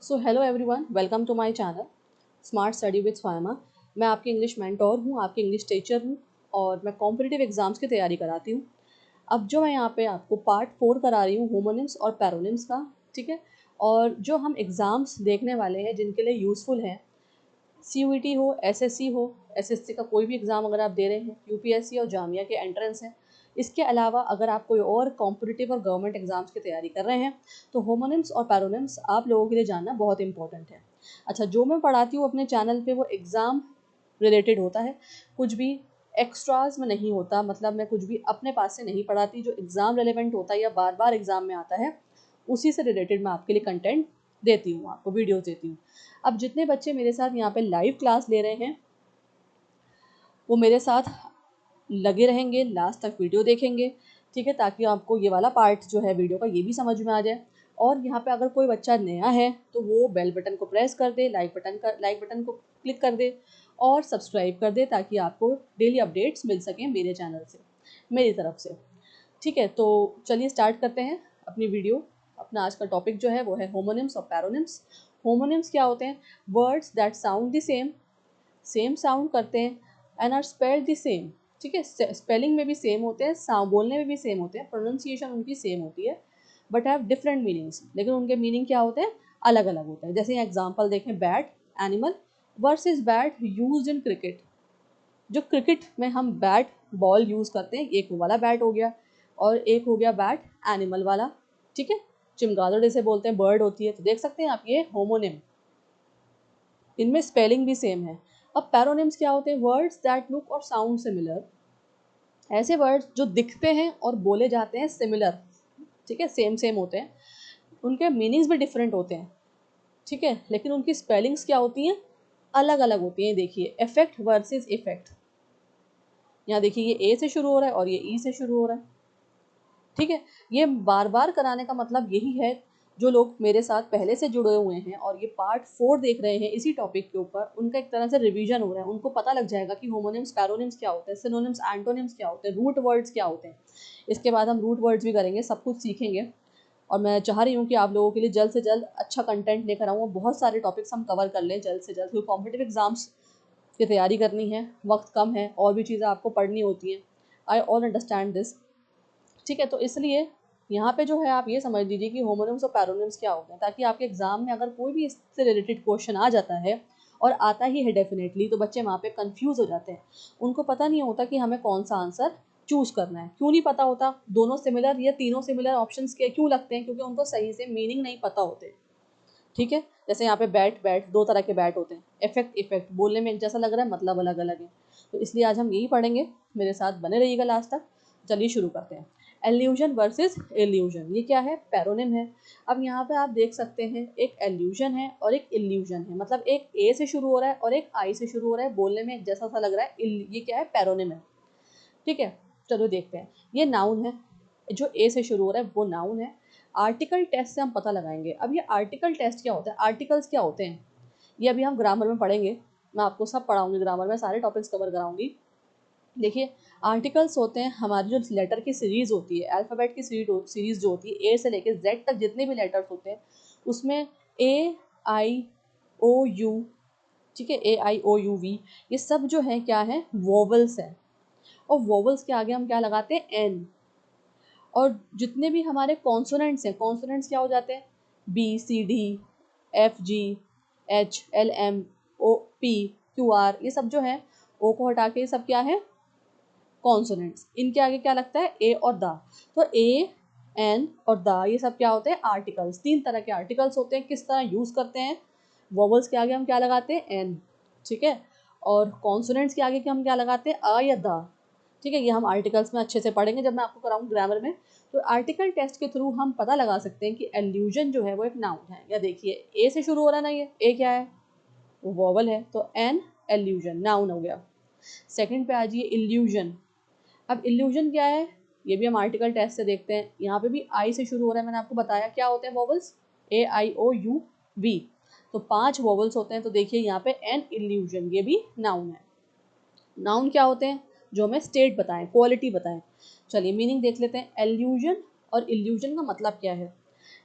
So hello everyone, welcome to my channel smart study with Swayma. मैं आपकी English mentor हूँ, आपकी इंग्लिश टीचर हूँ और मैं कॉम्पिटिटिव एग्जाम्स की तैयारी कराती हूँ। अब जो मैं यहाँ पे आपको पार्ट 4 करा रही हूँ होमोनिम्स और पैरोनिम्स का, ठीक है। और जो हम एग्ज़ाम्स देखने वाले हैं जिनके लिए यूज़फुल हैं, CUET हो, SSC हो, SSC का कोई भी एग्ज़ाम अगर आप दे रहे हैं, UPSC और जामिया के एंट्रेंस हैं। इसके अलावा अगर आप कोई और कॉम्पिटिटिव और गवर्नमेंट एग्ज़ाम्स की तैयारी कर रहे हैं तो होमोनिम्स और पैरोनिम्स आप लोगों के लिए जानना बहुत इंपॉर्टेंट है। अच्छा, जो मैं पढ़ाती हूँ अपने चैनल पे वो एग्ज़ाम रिलेटेड होता है, कुछ भी एक्स्ट्राज में नहीं होता। मतलब मैं कुछ भी अपने पास से नहीं पढ़ाती, जो एग्ज़ाम रेलिवेंट होता है या बार बार एग्ज़ाम में आता है उसी से रिलेटेड मैं आपके लिए कंटेंट देती हूँ, आपको वीडियोज़ देती हूँ। अब जितने बच्चे मेरे साथ यहाँ पे लाइव क्लास ले रहे हैं वो मेरे साथ लगे रहेंगे, लास्ट तक वीडियो देखेंगे, ठीक है, ताकि आपको ये वाला पार्ट जो है वीडियो का ये भी समझ में आ जाए। और यहाँ पे अगर कोई बच्चा नया है तो वो बेल बटन को प्रेस कर दे, लाइक बटन को क्लिक कर दे और सब्सक्राइब कर दे, ताकि आपको डेली अपडेट्स मिल सकें मेरे चैनल से, मेरी तरफ से। ठीक है, तो चलिए स्टार्ट करते हैं अपनी वीडियो। अपना आज का टॉपिक जो है वो है होमोनिम्स और पैरोनिम्स। होमोनिम्स क्या होते हैं? Words that sound the same, same sound करते हैं, and are spelled the same. ठीक है, स्पेलिंग में भी सेम होते हैं, बोलने में भी सेम होते हैं, प्रोनाउंसिएशन उनकी सेम होती है, बट हैव डिफरेंट मीनिंग्स। लेकिन उनके मीनिंग क्या होते हैं? अलग अलग होते हैं। जैसे एग्जाम्पल देखें, bat animal versus bat used in cricket. जो क्रिकेट में हम बैट बॉल यूज़ करते हैं, एक वो वाला बैट हो गया और एक हो गया बैट एनिमल वाला। ठीक है, चिमगादड़ जिसे बोलते हैं, बर्ड होती है। तो देख सकते हैं आप, ये होमोनिम, इनमें स्पेलिंग भी सेम है। अब पैरोनिम्स क्या होते हैं? वर्ड्स दैट लुक और साउंड सिमिलर। ऐसे वर्ड्स जो दिखते हैं और बोले जाते हैं सिमिलर, ठीक है, सेम सेम होते हैं, उनके मीनिंग्स भी डिफरेंट होते हैं, ठीक है, लेकिन उनकी स्पेलिंग्स क्या होती हैं? अलग अलग होती हैं। देखिए, इफेक्ट वर्सेस इफेक्ट, यहाँ देखिए ये ए से शुरू हो रहा है और ये ई से शुरू हो रहा है। ठीक है, ये बार बार कराने का मतलब यही है, जो लोग मेरे साथ पहले से जुड़े हुए हैं और ये पार्ट 4 देख रहे हैं इसी टॉपिक के ऊपर, उनका एक तरह से रिवीजन हो रहा है। उनको पता लग जाएगा कि होमोनिम्स पैरोनिम्स क्या होते हैं, सिनोनिम्स एंटोनिम्स क्या होते हैं, रूट वर्ड्स क्या होते हैं। इसके बाद हम रूट वर्ड्स भी करेंगे, सब कुछ सीखेंगे। और मैं चाह रही हूँ कि आप लोगों के लिए जल्द से जल्द अच्छा कंटेंट लेकर आऊँ, बहुत सारे टॉपिक्स हम कवर कर लें जल्द से जल्द, क्योंकि कॉम्पिटिटिव एग्जाम्स की तैयारी करनी है, वक्त कम है और भी चीज़ें आपको पढ़नी होती हैं। आई ऑल अंडरस्टैंड दिस। ठीक है, तो इसलिए यहाँ पे जो है आप ये समझ लीजिए कि होमोनिम्स और पैरोनिम्स क्या होते हैं, ताकि आपके एग्जाम में अगर कोई भी इससे रिलेटेड क्वेश्चन आ जाता है, और आता ही है डेफिनेटली, तो बच्चे वहाँ पे कंफ्यूज हो जाते हैं। उनको पता नहीं होता कि हमें कौन सा आंसर चूज करना है। क्यों नहीं पता होता? दोनों सिमिलर या तीनों सिमिलर ऑप्शंस के क्यों लगते हैं? क्योंकि उनको सही से मीनिंग नहीं पता होते। ठीक है, जैसे यहाँ पे बैट बैट, दो तरह के बैट होते हैं, इफेक्ट इफेक्ट, बोलने में एक जैसा लग रहा है, मतलब अलग अलग है। तो इसलिए आज हम यही पढ़ेंगे, मेरे साथ बने रहिएगा लास्ट तक। चलिए शुरू करते हैं। एल्यूजन वर्सेस इल्यूजन, ये क्या है? पैरोनिम है। अब यहाँ पे आप देख सकते हैं, एक एल्यूजन है और एक इल्यूजन है, मतलब एक ए से शुरू हो रहा है और एक आई से शुरू हो रहा है, बोलने में एक जैसा सा लग रहा है, ये क्या है? पैरोनिम है। ठीक है, चलो देखते हैं। ये नाउन है, जो ए से शुरू हो रहा है वो नाउन है। आर्टिकल टेस्ट से हम पता लगाएंगे। अब ये आर्टिकल टेस्ट क्या होता है? आर्टिकल्स क्या होते हैं ये अभी हम ग्रामर में पढ़ेंगे। मैं आपको सब पढ़ाऊंगी ग्रामर में, सारे टॉपिक्स कवर कराऊंगी। देखिए, आर्टिकल्स होते हैं हमारी जो लेटर की सीरीज होती है, अल्फ़ाबेट की सीरीज जो होती है, ए से लेकर जेड तक जितने भी लेटर्स होते हैं उसमें ए आई ओ यू, ठीक है, AIOUV, ये सब जो है क्या है? वोवल्स हैं। और वोवल्स के आगे हम क्या लगाते हैं? एन। और जितने भी हमारे कॉन्सोनेंट्स हैं, कॉन्सोनेंट्स क्या हो जाते हैं? BCDFGHLMOP QR, ये सब जो है, ओ को हटा के ये सब क्या है? कॉन्सोनेंट्स। इनके आगे क्या लगता है? ए और द। तो ए, एन और द, ये सब क्या होते हैं? आर्टिकल्स। तीन तरह के आर्टिकल्स होते हैं। किस तरह यूज करते हैं? वोवल्स के आगे हम क्या लगाते हैं? एन, ठीक है। और कॉन्सोनेंट्स के आगे हम क्या लगाते हैं? अ या द। ठीक है, ये हम आर्टिकल्स में अच्छे से पढ़ेंगे जब मैं आपको कराऊँ ग्रामर में। तो आर्टिकल टेस्ट के थ्रू हम पता लगा सकते हैं कि एल्यूजन जो है वो एक नाउन है। या देखिए, ए से शुरू हो रहा है ना, ये ए क्या है? वो वोवल है, तो एन एल्यूजन नाउन हो गया। सेकंड पे आ जाइए, इल्यूजन। अब इल्यूजन क्या है? ये भी हम आर्टिकल टेस्ट से देखते हैं। यहाँ पे भी आई से शुरू हो रहा है, मैंने आपको बताया क्या होते हैं वोवल्स, AIOUV। तो 5 वोवल्स होते हैं। तो देखिए यहाँ पे एन इल्यूजन, ये भी नाउन है। नाउन क्या होते हैं? जो हमें स्टेट बताएं, क्वालिटी बताएं। चलिए मीनिंग देख लेते हैं। एल्यूजन और इल्यूजन का मतलब क्या है?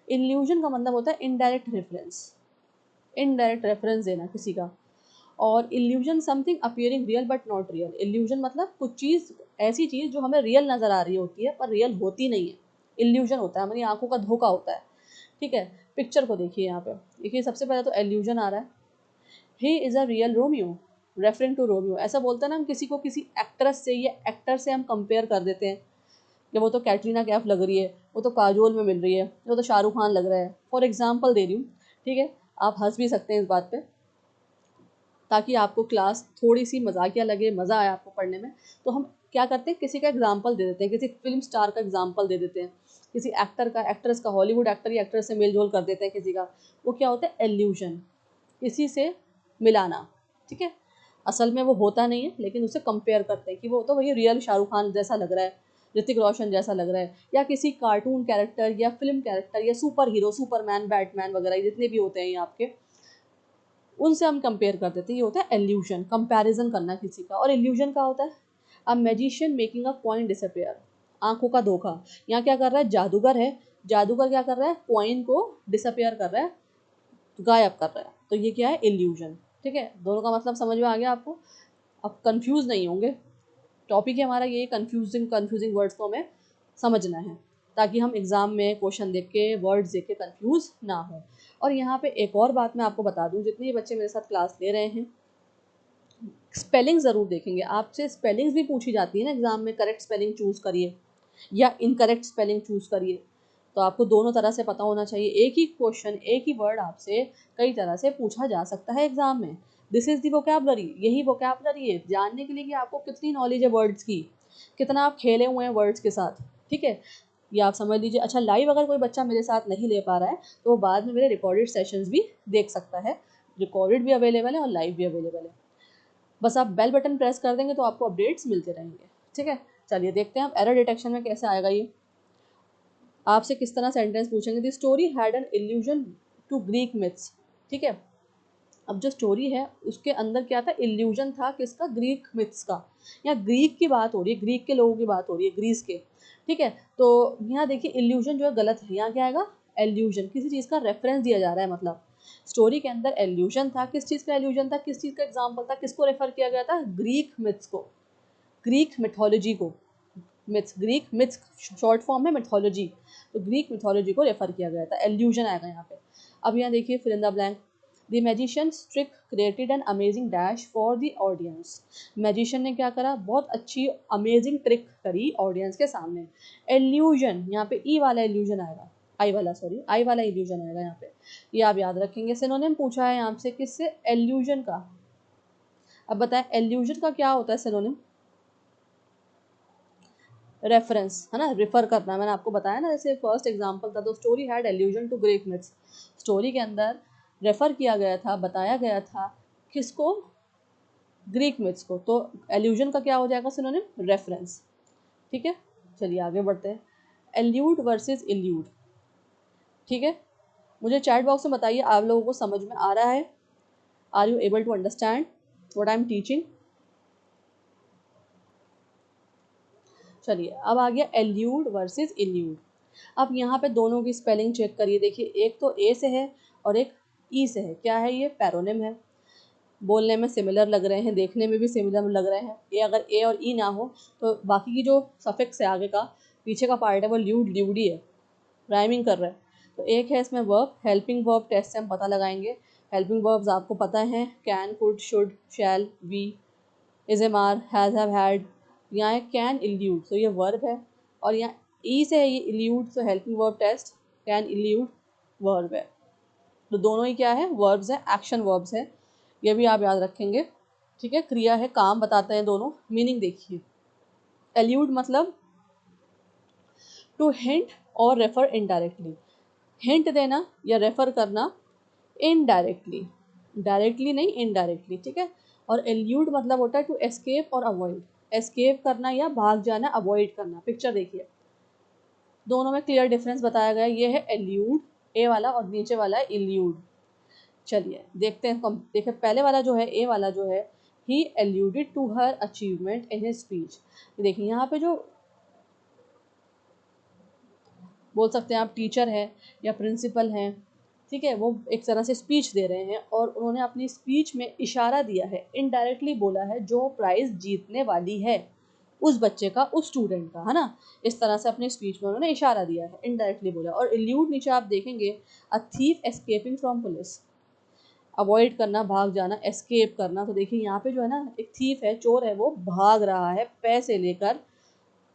इल्यूजन का मतलब होता है इनडायरेक्ट रेफरेंस। इनडायरेक्ट रेफरेंस देना किसी का। और illusion something appearing real but not real. Illusion मतलब कुछ चीज़, ऐसी चीज़ जो हमें रियल नज़र आ रही होती है पर रियल होती नहीं है, इल्यूजन होता है, हमारी आंखों का धोखा होता है। ठीक है, पिक्चर को देखिए यहाँ पे, देखिए सबसे पहले तो इल्यूजन आ रहा है, he is a real Romeo, referring to Romeo. ऐसा बोलते हैं ना हम किसी को, किसी एक्ट्रेस से या एक्टर से हम कंपेयर कर देते हैं कि वो तो कैटरीना कैफ लग रही है, वो तो काजोल में मिल रही है, वो तो शाहरुख खान लग रहा है, फॉर एग्जाम्पल दे रही हूँ। ठीक है, आप हंस भी सकते हैं इस बात पे, ताकि आपको क्लास थोड़ी सी मजाकिया लगे, मज़ा आए आपको पढ़ने में। तो हम क्या करते हैं, किसी का एग्जाम्पल दे देते हैं, किसी फिल्म स्टार का एग्जाम्पल दे देते हैं, किसी एक्टर का, एक्ट्रेस का, हॉलीवुड एक्टर या एक्ट्रेस से मेल जोल कर देते हैं किसी का। वो क्या होता है, एल्यूजन, किसी से मिलाना। ठीक है, असल में वो होता नहीं है लेकिन उसे कंपेयर करते हैं कि वो तो वही रियल शाहरुख खान जैसा लग रहा है, ऋतिक रोशन जैसा लग रहा है, या किसी कार्टून कैरेक्टर या फिल्म कैरेक्टर या सुपर हीरो, सुपरमैन, बैटमैन वगैरह जितने भी होते हैं ये आपके, उनसे हम कंपेयर कर देते हैं। ये होता है एल्यूजन, कंपैरिजन करना किसी का। और एल्यूजन का होता है a magician making a coin disappear, आंखों का धोखा। यहाँ क्या कर रहा है, जादूगर है, जादूगर क्या कर रहा है, कॉइन को डिसअपियर कर रहा है, गायब कर रहा है। तो ये क्या है, इल्यूजन। ठीक है, दोनों का मतलब समझ में आ गया आपको, अब कंफ्यूज नहीं होंगे। टॉपिक है हमारा ये, कंफ्यूजिंग कंफ्यूजिंग वर्ड्स को हमें समझना है, ताकि हम एग्ज़ाम में क्वेश्चन देख के, वर्ड्स देख के कंफ्यूज ना हो। और यहाँ पे एक और बात मैं आपको बता दूँ, जितने बच्चे मेरे साथ क्लास ले रहे हैं, स्पेलिंग ज़रूर देखेंगे। आपसे स्पेलिंग्स भी पूछी जाती है ना एग्ज़ाम में, करेक्ट स्पेलिंग चूज़ करिए या इनकरेक्ट स्पेलिंग चूज़ करिए। तो आपको दोनों तरह से पता होना चाहिए। एक ही क्वेश्चन, एक ही वर्ड आपसे कई तरह से पूछा जा सकता है एग्ज़ाम में। दिस इज़ दी वोकैबुलरी, यही वोकैबुलरी है, जानने के लिए कि आपको कितनी नॉलेज है वर्ड्स की, कितना आप खेले हुए हैं वर्ड्स के साथ। ठीक है, ये आप समझ लीजिए। अच्छा, लाइव अगर कोई बच्चा मेरे साथ नहीं ले पा रहा है तो वो बाद में मेरे रिकॉर्डेड सेशंस भी देख सकता है, रिकॉर्डेड भी अवेलेबल है और लाइव भी अवेलेबल है। बस आप बेल बटन प्रेस कर देंगे तो आपको अपडेट्स मिलते रहेंगे। ठीक है, चलिए देखते हैं अब एरर डिटेक्शन में कैसे आएगा ये। आपसे किस तरह सेंटेंस पूछेंगे, the story had an illusion to Greek myths. ठीक है, अब जो स्टोरी है उसके अंदर क्या था, इल्यूजन था किसका, ग्रीक मिथ्स का। यहाँ ग्रीक की बात हो रही है, ग्रीक के लोगों की बात हो रही है, ग्रीस के। ठीक है, तो यहाँ देखिए इल्यूजन जो है गलत है, यहाँ क्या आएगा, एल्यूजन, किसी चीज़ का रेफरेंस दिया जा रहा है। मतलब स्टोरी के अंदर एल्यूजन था, किस चीज़ का एल्यूजन था, किस चीज़ का एग्जाम्पल था, किसको रेफर किया गया था, ग्रीक मिथ्स को, ग्रीक मिथोलॉजी को। Myths, Greek myths short form है मिथोलॉजी, तो ग्रीक मिथोलॉजी को रेफर किया गया था, एल्यूजन आएगा यहाँ पे। अब यहाँ देखिए fill in the blank, the magician's trick created an amazing dash for the audience. Magician ने क्या करा, बहुत अच्छी अमेजिंग ट्रिक करी ऑडियंस के सामने। एल्यूजन, यहाँ पे ई वाला एल्यूजन आएगा, आई वाला, सॉरी आई वाला एल्यूजन आएगा यहाँ पे, ये आप याद रखेंगे। सिनोनिम पूछा है यहाँ से किससे, एल्यूजन का। अब बताएं एल्यूजन का क्या होता है सिनोनिम, रेफरेंस है ना, रिफर करना। मैंने आपको बताया ना, जैसे फर्स्ट एग्जांपल था, तो story had allusion to Greek myths, story के अंदर रेफर किया गया था, बताया गया था किसको, ग्रीक मिथ्स को। तो एल्यूजन का क्या हो जाएगा सिनोनिम, रेफरेंस। ठीक है, चलिए आगे बढ़ते हैं, एल्यूड वर्सेस इल्यूड। ठीक है, मुझे चैट बॉक्स में बताइए आप लोगों को समझ में आ रहा है, are you able to understand what I am teaching. चलिए अब आ गया एल्यूड वर्सेस इल्यूड। अब यहाँ पे दोनों की स्पेलिंग चेक करिए, देखिए एक तो ए से है और एक ई से है। क्या है ये, पैरोनिम है, बोलने में सिमिलर लग रहे हैं, देखने में भी सिमिलर लग रहे हैं। ये अगर ए और ई ना हो तो बाकी की जो सफिक्स है आगे का, पीछे का पार्ट है वो ल्यूड, ल्यूडी है, राइमिंग कर रहा है। तो एक है इसमें वर्ब, हेल्पिंग वर्ब टेस्ट से हम पता लगाएंगे। हेल्पिंग वर्ब्स आपको पता है, can, could, should, shall, we, is am are, has, have, had. यहाँ है कैन इल्यूड, तो ये वर्ब है। और यहाँ ई से है ये इल्यूड, तो helping verb test, can allude verb है। तो दोनों ही क्या है, वर्ब्स है, एक्शन वर्ब्स है, ये भी आप याद रखेंगे। ठीक है, क्रिया है, काम बताते हैं दोनों। मीनिंग देखिए, एल्यूड मतलब टू हिंट और रेफर इनडायरेक्टली, हिंट देना या रेफर करना इनडायरेक्टली, डायरेक्टली नहीं इनडायरेक्टली। ठीक है, और एल्यूड मतलब होता है टू एस्केप और अवॉइड, एस्केप करना या भाग जाना, अवॉइड करना। पिक्चर देखिए, दोनों में क्लियर डिफरेंस बताया गया है। ये है एल्यूड, ए वाला, और नीचे वाला है इल्यूड। चलिए देखते हैं, कम देखिए पहले वाला जो है, ए वाला जो है, he alluded to her achievement in his speech. देखिए यहाँ पे जो बोल सकते हैं आप टीचर है या प्रिंसिपल हैं, ठीक है, वो एक तरह से स्पीच दे रहे हैं और उन्होंने अपनी स्पीच में इशारा दिया है, इनडायरेक्टली बोला है जो प्राइज़ जीतने वाली है उस बच्चे का, उस स्टूडेंट का, है ना। इस तरह से अपनी स्पीच में उन्होंने इशारा दिया है, इनडायरेक्टली बोला। और इल्यूड नीचे आप देखेंगे, a thief escaping from police, avoid करना, भाग जाना, एस्केप करना। तो देखिए यहाँ पे जो है ना, एक थीफ है, चोर है, वो भाग रहा है पैसे लेकर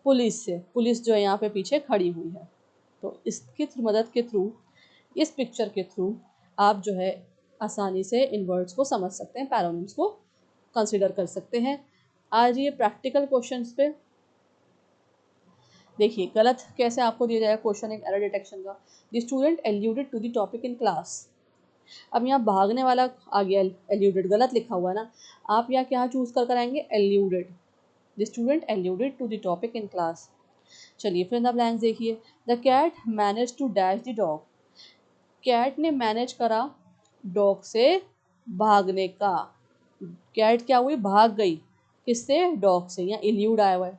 पुलिस से। पुलिस जो है यहाँ पे पीछे खड़ी हुई है। तो इसकी मदद के थ्रू, इस पिक्चर के थ्रू आप जो है आसानी से इन वर्ड्स को समझ सकते हैं, पैरोनिम्स को कंसिडर कर सकते हैं। आज ये प्रैक्टिकल क्वेश्चंस पे देखिए, गलत कैसे आपको दिया जाएगा क्वेश्चन, एक एरर डिटेक्शन का। The student alluded to the topic in class. अब यहाँ भागने वाला आ गया, एल्यूडेड गलत लिखा हुआ है ना, आप यहाँ क्या चूज कर आएंगे, alluded. The student alluded to the topic in class. चलिए फिर द ब्लैंक्स देखिए, the cat manage to dash the dog. Cat ने मैनेज करा डॉग से भागने का। कैट क्या हुई, भाग गई, किससे, डॉग से। यहाँ इल्यूड आया हुआ है।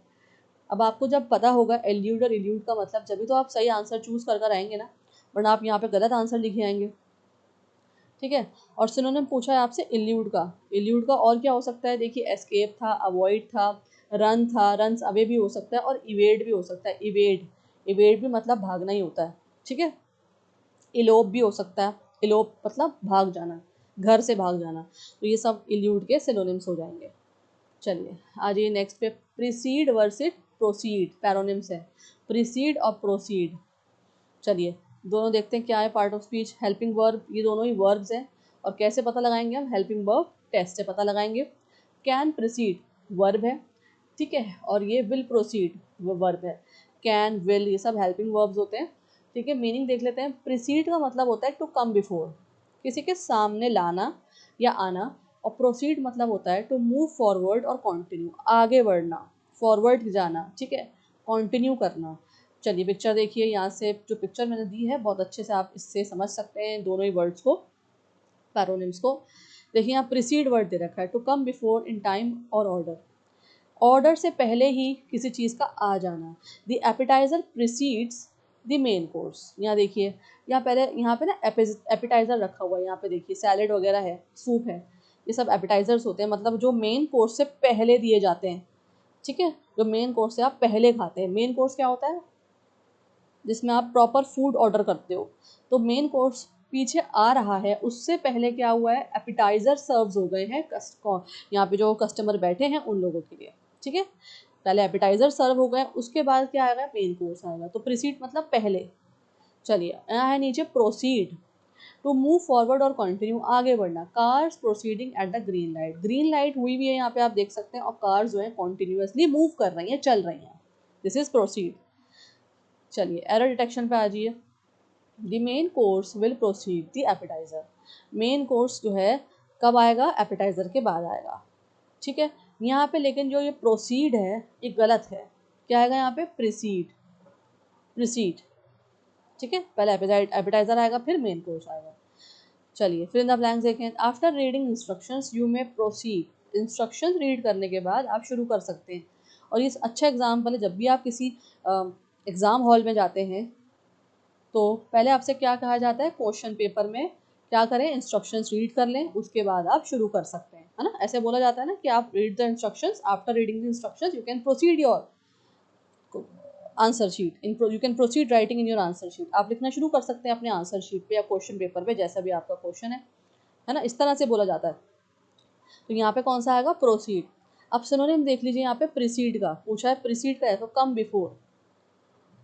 अब आपको जब पता होगा एल्यूड और इल्यूड का मतलब, जब तो आप सही आंसर चूज कर आएंगे ना, वरना आप यहाँ पे गलत आंसर लिखे आएंगे। ठीक है, और सिनोनिम पूछा है आपसे इल्यूड का। इल्यूड का और क्या हो सकता है, देखिए एस्केप था, अवॉइड था, रन था, रन अवे भी हो सकता है, और इवेड भी हो सकता है। इवेड, इवेड भी मतलब भागना ही होता है। ठीक है, इलोप भी हो सकता है, इलोप मतलब भाग जाना, घर से भाग जाना। तो ये सब इल्यूड के सिनोनिम्स हो जाएंगे। चलिए आ जाइए नेक्स्ट पे, प्रीसीड वर्सेस प्रोसीड, पैरोनिम्स है, प्रीसीड और प्रोसीड। चलिए दोनों देखते हैं क्या है part of speech. Helping verb, ये दोनों ही वर्ब्स हैं, और कैसे पता लगाएंगे हम, हेल्पिंग वर्ब टेस्ट से पता लगाएंगे। कैन प्रोसीड वर्ब है, ठीक है, और ये विल प्रोसीड वो वर्ब है। कैन, विल, ये सब हेल्पिंग वर्ब्स होते हैं। ठीक है, मीनिंग देख लेते हैं। प्रीसीड का मतलब होता है टू कम बिफोर, किसी के सामने लाना या आना। और प्रोसीड मतलब होता है टू मूव फॉरवर्ड और कंटिन्यू, आगे बढ़ना, फॉरवर्ड जाना, ठीक है, कंटिन्यू करना। चलिए पिक्चर देखिए, यहाँ से जो पिक्चर मैंने दी है बहुत अच्छे से आप इससे समझ सकते हैं दोनों ही वर्ड्स को, पैरोनिम्स को। देखिए यहाँ प्रीसीड वर्ड दे रखा है, to come before in time और ऑर्डर, ऑर्डर से पहले ही किसी चीज़ का आ जाना। The appetiser precedes the main course. यहाँ देखिए, यहाँ पहले, यहाँ पे ना एपिटाइजर रखा हुआ है, यहाँ पे देखिए सैलेड वगैरह है, सूप है, ये सब एपिटाइजर्स होते हैं, मतलब जो मेन कोर्स से पहले दिए जाते हैं। ठीक है, जो मेन कोर्स से आप पहले खाते हैं। मेन कोर्स क्या होता है, जिसमें आप प्रॉपर फूड ऑर्डर करते हो। तो मेन कोर्स पीछे आ रहा है, उससे पहले क्या हुआ है, एपिटाइजर सर्व्स हो गए हैं यहाँ पे जो कस्टमर बैठे हैं उन लोगों के लिए। ठीक है, पहले एपिटाइजर सर्व हो गए, उसके बाद क्या आएगा, मेन कोर्स आएगा। तो प्रीसीड मतलब पहले। चलिए यहाँ है नीचे प्रोसीड, टू मूव फॉरवर्ड और कंटिन्यू, आगे बढ़ना। Cars proceeding at the green light, green light हुई भी है यहाँ पे आप देख सकते हैं, और कार्स जो है कॉन्टिन्यूसली मूव कर रही हैं, चल रही हैं। This is proceed. चलिए एरर डिटेक्शन पे आ जाइए। The main course will proceed the appetiser. Main course जो है कब आएगा, एपिटाइजर के बाद आएगा। ठीक है, यहाँ पे लेकिन जो ये प्रोसीड है ये गलत है, क्या आएगा यहाँ पे, प्रीसीड, प्रीसीड। ठीक है, पहले एपिटाइजर आएगा फिर मेन कोर्स आएगा। चलिए फिर इन द ब्लैंक्स देखें, after reading instructions you may proceed. Instructions read करने के बाद आप शुरू कर सकते हैं। और ये अच्छा एग्जाम्पल है, जब भी आप किसी एग्ज़ाम हॉल में जाते हैं तो पहले आपसे क्या कहा जाता है, क्वेश्चन पेपर में क्या करें, इंस्ट्रक्शंस रीड कर लें, उसके बाद आप शुरू कर सकते हैं, है ना। ऐसे बोला जाता है ना कि आप read the instructions, after reading the instructions you can proceed your answer sheet, you can proceed writing in your answer sheet. आप लिखना शुरू कर सकते हैं अपने आंसर शीट पे या क्वेश्चन पेपर पे, जैसा भी आपका क्वेश्चन है ना, इस तरह से बोला जाता है। तो यहाँ पे कौन सा आएगा, प्रोसीड। अब सिनोनिम देख लीजिए, यहाँ पे प्रीसीड का पूछा है, प्रीसीड का है तो कम बिफोर,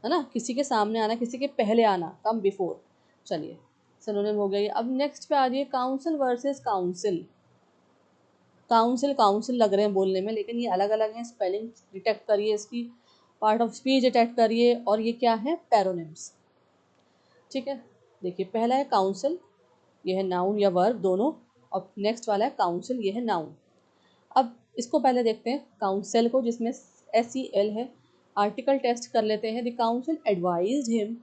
है ना, किसी के सामने आना, किसी के पहले आना, कम बिफोर। चलिए सिनोनिम हो गई। अब नेक्स्ट पे आ जाइए, council versus council. Council council लग रहे हैं बोलने में, लेकिन ये अलग अलग हैं। स्पेलिंग डिटेक्ट करिए इसकी, पार्ट ऑफ स्पीच डिटेक्ट करिए, और ये क्या है, पैरोनिम्स। ठीक है, देखिए पहला है काउंसिल, ये है नाउन या वर्ब दोनों, और नेक्स्ट वाला है काउंसिल, ये है नाउन। अब इसको पहले देखते हैं काउंसिल को, जिसमें SEL है। आर्टिकल टेस्ट कर लेते हैं। The council advised him,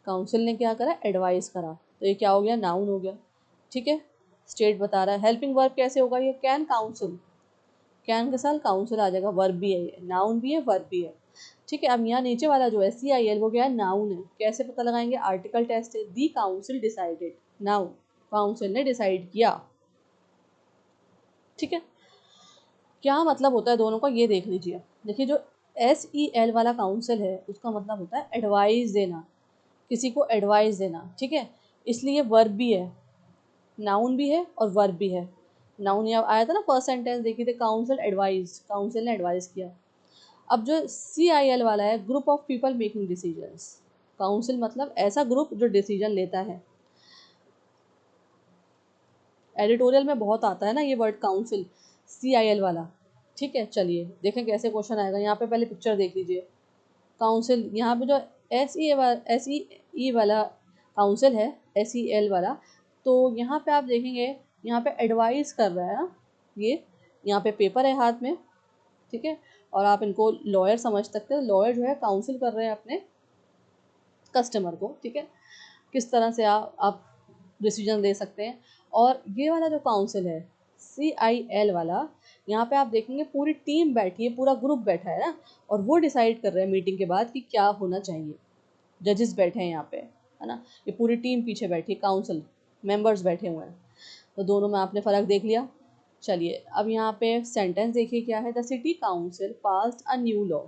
council ने क्या करा, एडवाइस करा, तो ये क्या हो गया, नाउन हो गया। ठीक है, स्टेट बता रहा है। हेल्पिंग वर्ब कैसे होगा, ये कैन काउंसिल, कैन के साथ काउंसिल आ जाएगा, वर्ब भी है, ये नाउन भी है, वर्ब भी है। ठीक है, अब यहाँ नीचे वाला जो है SEIL वो क्या है, नाउन है। कैसे पता लगाएंगे, आर्टिकल टेस्ट है। दी काउंसिल डिसाइडेड, नाउ काउंसिल ने डिसाइड किया। ठीक है, क्या मतलब होता है दोनों का ये देख लीजिए। देखिए जो SEL वाला काउंसिल है उसका मतलब होता है एडवाइस देना, किसी को एडवाइस देना। ठीक है, इसलिए वर्ब भी है, नाउन भी है और वर्ब भी है। नाउन यहाँ आया था ना फर्स्ट सेंटेंस देखिए थे, काउंसिल एडवाइस, काउंसिल ने एडवाइस किया। अब जो CIL वाला है, group of people making decisions. Council मतलब ऐसा ग्रुप जो डिसीजन लेता है। एडिटोरियल में बहुत आता है ना ये वर्ड काउंसिल, CIL वाला। ठीक है, चलिए देखें कैसे क्वेश्चन आएगा। यहाँ पे पहले पिक्चर देख लीजिए। काउंसिल यहाँ पे जो SE वाला काउंसिल है, SEL वाला, तो यहाँ पे आप देखेंगे यहाँ पे एडवाइस कर रहा है ना ये। यहाँ पे पेपर है हाथ में, ठीक है, और आप इनको लॉयर समझ सकते हैं। लॉयर जो है काउंसिल कर रहे हैं अपने कस्टमर को। ठीक है, किस तरह से आप डिसीजन ले सकते हैं। और ये वाला जो काउंसिल है CIL वाला, यहाँ पे आप देखेंगे पूरी टीम बैठी है, पूरा ग्रुप बैठा है ना, और वो डिसाइड कर रहे हैं मीटिंग के बाद कि क्या होना चाहिए। जजेस बैठे हैं यहाँ पे, है ना, ये पूरी टीम पीछे बैठी है, काउंसिल मेंबर्स बैठे हुए हैं। तो दोनों में आपने फ़र्क देख लिया। चलिए अब यहाँ पे सेंटेंस देखिए क्या है। The city council passed a new law.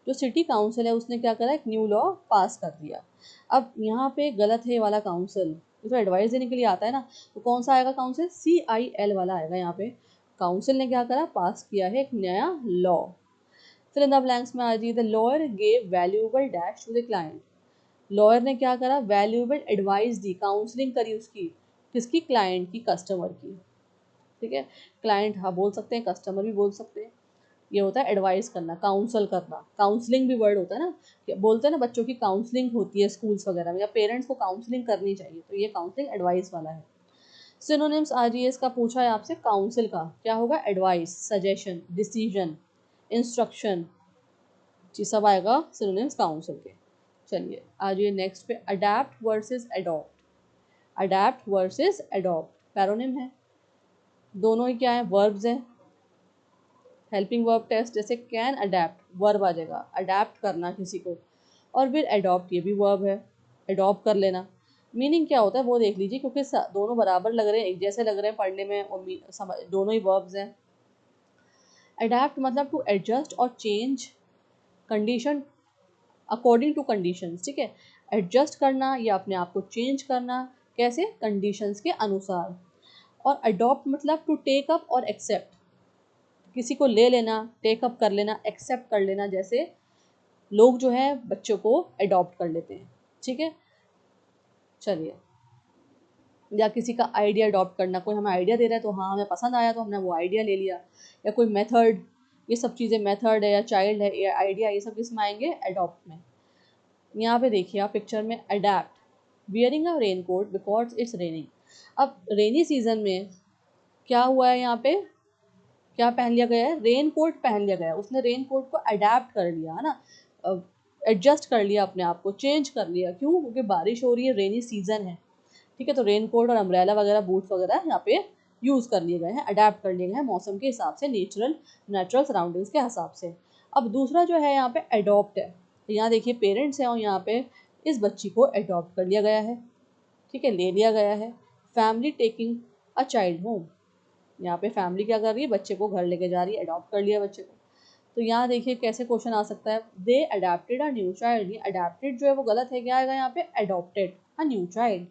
जो सिटी काउंसिल है उसने क्या करा, एक न्यू लॉ पास कर दिया। अब यहाँ पे गलत है ये वाला काउंसिल, ये तो एडवाइस देने के लिए आता है ना, तो कौन सा आएगा काउंसिल, CIL वाला आएगा। यहाँ पे काउंसिल ने क्या करा, पास किया है एक नया लॉ। फिर इन द ब्लैंक्स में आ जाइए। The lawyer gave valuable dash to the client. Lawyer ने क्या करा, वैल्यूएबल एडवाइस दी, काउंसलिंग करी उसकी, किसकी, क्लाइंट की, कस्टमर की। ठीक है, क्लाइंट हाँ बोल सकते हैं, कस्टमर भी बोल सकते हैं। ये होता है एडवाइस करना, काउंसल करना। काउंसलिंग भी वर्ड होता है ना, कि बोलते हैं ना बच्चों की काउंसलिंग होती है स्कूल्स वगैरह में, या पेरेंट्स को काउंसलिंग करनी चाहिए, तो ये काउंसलिंग एडवाइस वाला है। सिनोनिम्स RGS का पूछा है आपसे, काउंसिल का क्या होगा, एडवाइस, सजेशन, डिसीजन, इंस्ट्रक्शन, ये सब आएगा सिनोनिम्स काउंसिल के। चलिए आ जाइए नेक्स्ट पे, adapt versus adopt. Adapt versus adopt paronym है, दोनों ही क्या है, वर्ब्स हैं। हेल्पिंग वर्ब टेस्ट जैसे कैन अडेप्ट, वर्ब आ जाएगा, अडेप्ट करना किसी को। और फिर अडॉप्ट, ये भी वर्ब है, अडॉप्ट कर लेना। मीनिंग क्या होता है वो देख लीजिए, क्योंकि दोनों बराबर लग रहे हैं, एक जैसे लग रहे हैं पढ़ने में, और दोनों ही वर्ब्स हैं। अडेप्ट मतलब टू एडजस्ट और change condition according to conditions. ठीक है, एडजस्ट करना या अपने आप को चेंज करना, कैसे, कंडीशंस के अनुसार। और अडॉप्ट मतलब टू टेक अप और एक्सेप्ट, किसी को ले लेना, टेकअप कर लेना, एक्सेप्ट कर लेना, जैसे लोग जो है बच्चों को अडॉप्ट कर लेते हैं। ठीक है, चलिए, या किसी का आइडिया अडॉप्ट करना, कोई हमें आइडिया दे रहा है तो हाँ हमें पसंद आया तो हमने वो आइडिया ले लिया। या कोई मेथड, ये सब चीज़ें, मेथड है या चाइल्ड है या आइडिया, ये सब किस में आएंगे, अडॉप्ट में। यहाँ पे देखिए आप पिक्चर में, adapt, wearing a rain coat because it's raining. अब रेनी सीजन में क्या हुआ है, यहाँ पे क्या पहन लिया गया है, रेन कोट पहन लिया गया है। उसने रेन कोट को अडेप्ट कर लिया है ना, एडजस्ट कर लिया, अपने आप को चेंज कर लिया। क्यों, क्योंकि बारिश हो रही है, रेनी सीजन है। ठीक है, तो रेन कोट और अम्ब्रेला वगैरह, बूट्स वगैरह यहाँ पे यूज़ कर लिए गए हैं, अडेप्ट कर लिए गए हैं मौसम के हिसाब से, नेचुरल सराउंडिंग्स के हिसाब से। अब दूसरा जो है यहाँ पे अडॉप्ट है, तो यहाँ देखिए पेरेंट्स हैं और यहाँ पे इस बच्ची को अडॉप्ट कर लिया गया है। ठीक है, ले लिया गया है। Family taking a child home, यहाँ पे फैमिली क्या कर रही है, बच्चे को घर लेके जा रही है, अडॉप्ट कर लिया बच्चे को। तो यहाँ देखिए कैसे क्वेश्चन आ सकता है, they adapted a new child. ये अडेप्टेड जो है वो गलत है, क्या आएगा यहाँ पे, अडॉप्टेड अ न्यू चाइल्ड।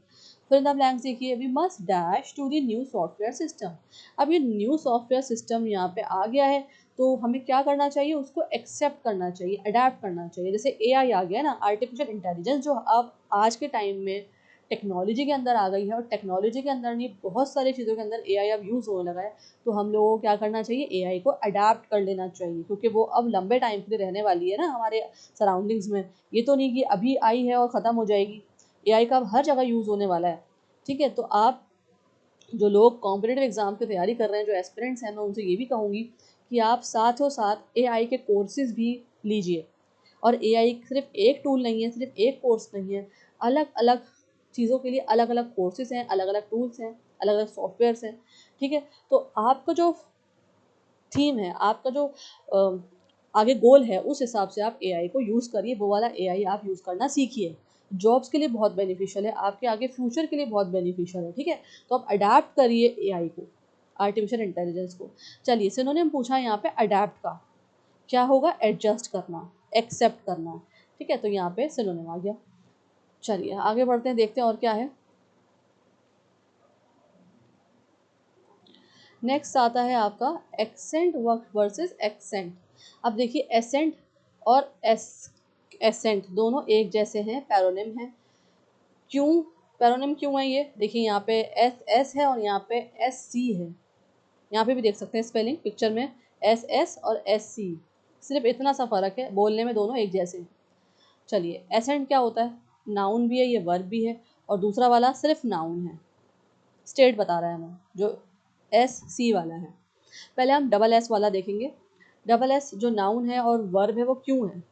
फिर द ब्लैंक्स देखिए, we must dash to the new software system. अब ये न्यू सॉफ्टवेयर सिस्टम यहाँ पे आ गया है, तो हमें क्या करना चाहिए, उसको एक्सेप्ट करना चाहिए, अडेप्ट करना चाहिए। जैसे AI आ गया ना, आर्टिफिशियल इंटेलिजेंस, जो अब आज के टाइम में टेक्नोलॉजी के अंदर आ गई है, और टेक्नोलॉजी के अंदर नहीं, बहुत सारी चीज़ों के अंदर AI अब यूज़ होने लगा है। तो हम लोगों को क्या करना चाहिए, AI को अडेप्ट कर लेना चाहिए, क्योंकि वो अब लंबे टाइम के लिए रहने वाली है ना हमारे सराउंडिंग्स में। ये तो नहीं कि अभी आई है और ख़त्म हो जाएगी। AI का अब हर जगह यूज़ होने वाला है। ठीक है, तो आप जो लोग कॉम्पिटिटिव एग्जाम की तैयारी कर रहे हैं, जो एस्पिरेंट्स हैं, मैं उनसे ये भी कहूँगी कि आप साथों साथ AI के कोर्सेज भी लीजिए। और AI सिर्फ एक टूल नहीं है, सिर्फ एक कोर्स नहीं है, अलग अलग चीज़ों के लिए अलग अलग कोर्सेज हैं, अलग अलग टूल्स हैं, अलग अलग सॉफ्टवेयर्स हैं। ठीक है, तो आपका जो थीम है, आपका जो आगे गोल है, उस हिसाब से आप AI को यूज़ करिए, वो वाला AI आप यूज़ करना सीखिए। जॉब्स के लिए बहुत बेनिफिशियल है, आपके आगे फ्यूचर के लिए बहुत बेनिफिशियल है। ठीक है, तो आप अडेप्ट करिए एआई को, आर्टिफिशियल इंटेलिजेंस को। चलिए सिनोनिम पूछा यहाँ पे अडेप्ट का, क्या होगा? एडजस्ट करना, एक्सेप्ट करना। ठीक है, तो यहाँ पे सिनोनिम आ गया। चलिए आगे बढ़ते हैं, देखते हैं और क्या है। नेक्स्ट आता है आपका एक्सेंट वर्सेस एक्सेंट। अब देखिए एसेंट और एसेंट दोनों एक जैसे हैं, पैरोनिम है। क्यों पैरोनिम क्यों है? ये देखिए यहाँ पे एस एस है और यहाँ पे एस सी है। यहाँ पे भी देख सकते हैं स्पेलिंग पिक्चर में, एस एस और एस सी, सिर्फ इतना सा फर्क है, बोलने में दोनों एक जैसे हैं। चलिए एसेंट क्या होता है? नाउन भी है, ये वर्ब भी है, और दूसरा वाला सिर्फ नाउन है, स्टेट बता रहा है हमें, जो एस सी वाला है। पहले हम डबल एस वाला देखेंगे। डबल एस जो नाउन है और वर्ब है वो क्यों है?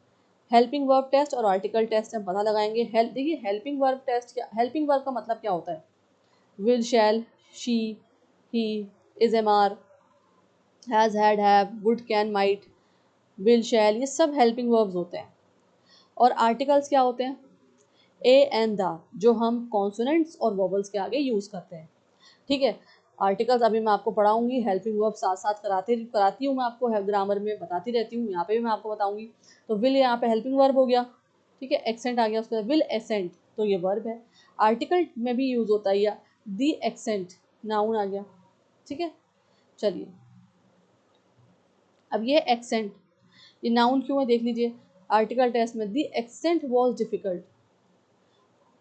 हेल्पिंग वर्ब टेस्ट और आर्टिकल टेस्ट हम पता लगाएंगे। देखिए हेल्पिंग वर्ब टेस्ट क्या, हेल्पिंग वर्ब का मतलब क्या होता है? Will, shall, she, he, is, am are, has, had, have, would, can, might, will, shall, ये सब हेल्पिंग वर्ब्स होते हैं। और आर्टिकल्स क्या होते हैं? ए एंड द, जो हम कॉन्सोनेंट्स और वोवल्स के आगे यूज करते हैं। ठीक है, आर्टिकल्स अभी मैं आपको पढ़ाऊंगी, हेल्पिंग वर्ब साथ साथ कराती हूँ मैं आपको, ग्रामर में बताती रहती हूँ, यहाँ पे भी मैं आपको बताऊंगी। तो विल यहाँ पे हेल्पिंग वर्ब हो गया। ठीक है, एक्सेंट आ गया उसके बाद, विल एसेंट तो ये वर्ब है, आर्टिकल में भी यूज होता है, या दी एक्सेंट नाउन आ गया। ठीक है, चलिए अब ये एक्सेंट, ये नाउन क्यों है देख लीजिए। आर्टिकल टेस्ट में the accent was difficult,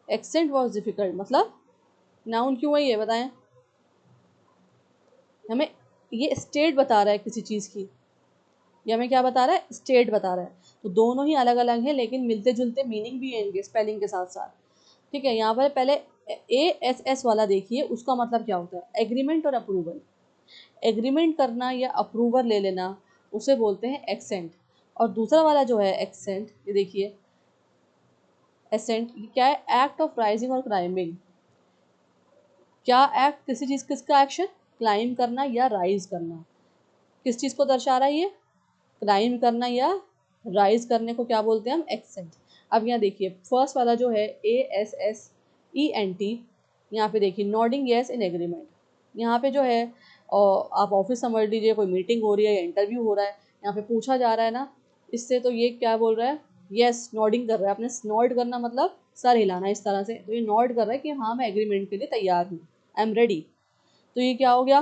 accent was difficult मतलब नाउन क्यों है ये बताएं हमें। ये स्टेट बता रहा है किसी चीज़ की, ये हमें क्या बता रहा है? स्टेट बता रहा है। तो दोनों ही अलग अलग हैं लेकिन मिलते जुलते मीनिंग भी है इनके, स्पेलिंग के साथ साथ। ठीक है, यहाँ पर पहले ए एस एस वाला देखिए, उसका मतलब क्या होता है? एग्रीमेंट और अप्रूवल। एग्रीमेंट करना या अप्रूवल ले लेना उसे बोलते हैं एक्सेंट। और दूसरा वाला जो है एक्सेंट, ये देखिए एसेंट, क्या है? एक्ट ऑफ राइजिंग और क्लाइंबिंग। क्या एक्ट? किसी चीज़, किसका एक्शन? क्लाइंब करना या राइज करना। किस चीज़ को दर्शा रहा है ये? क्लाइंब करना या राइज करने को क्या बोलते हैं हम? एक्सेंट। अब यहाँ देखिए फर्स्ट वाला जो है A S S E N T, यहाँ पे देखिए नॉडिंग येस इन एग्रीमेंट। यहाँ पे जो है और आप ऑफिस समझ लीजिए, कोई मीटिंग हो रही है या इंटरव्यू हो रहा है, यहाँ पे पूछा जा रहा है ना, इससे तो ये क्या बोल रहा है? यस, नॉडिंग कर रहा है। आपने नॉड करना मतलब सर हिलाना इस तरह से, तो ये नॉड कर रहा है कि हाँ मैं एग्रीमेंट के लिए तैयार हूँ, आई एम रेडी। तो ये क्या हो गया?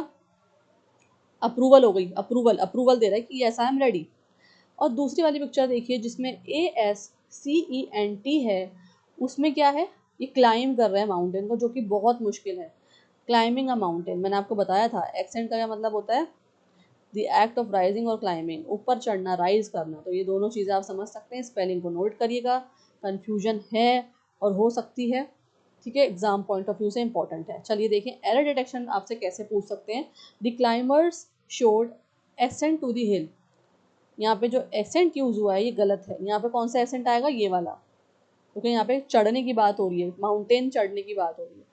अप्रूवल हो गई, अप्रूवल, अप्रूवल दे रहा है कि यस आई एम रेडी। और दूसरी वाली पिक्चर देखिए जिसमें A S C E N T है, उसमें क्या है? ये क्लाइंब कर रहे हैं माउंटेन को, जो कि बहुत मुश्किल है। क्लाइंबिंग अ माउंटेन, मैंने आपको बताया था एक्सेंट का क्या मतलब होता है? द एक्ट ऑफ राइजिंग और क्लाइंबिंग, ऊपर चढ़ना, राइज करना। तो ये दोनों चीज़ें आप समझ सकते हैं, स्पेलिंग को नोट करिएगा, कन्फ्यूजन है और हो सकती है। ठीक है, एग्जाम पॉइंट ऑफ व्यू से इंपॉर्टेंट है। चलिए देखें एरर डिटेक्शन आपसे कैसे पूछ सकते हैं। The climbers showed ascent to the hill, यहाँ पे जो एसेंट यूज हुआ है ये गलत है। यहाँ पे कौन सा एसेंट आएगा? ये वाला, क्योंकि यहाँ पे चढ़ने की बात हो रही है, माउंटेन चढ़ने की बात हो रही है।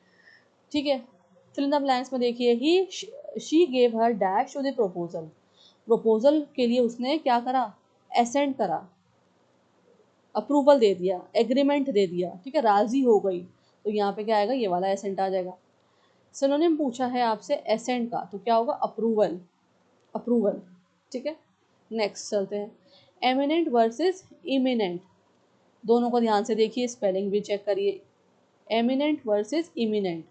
ठीक है, फिल इन द ब्लैंक्स में देखिए he she gave her dash to the proposal. Proposal के लिए उसने क्या करा? एसेंट करा, अप्रूवल दे दिया, एग्रीमेंट दे दिया। ठीक है, राजी हो गई। तो यहाँ पे क्या आएगा? ये वाला एसेंट आ जाएगा। सिनोनिम पूछा है आपसे एसेंट का, तो क्या होगा? Approval, approval. ठीक है, नेक्स्ट चलते हैं, एमिनेंट वर्सेस इमिनेंट। दोनों को ध्यान से देखिए, स्पेलिंग भी चेक करिए। एमिनेंट वर्सेस इमिनेंट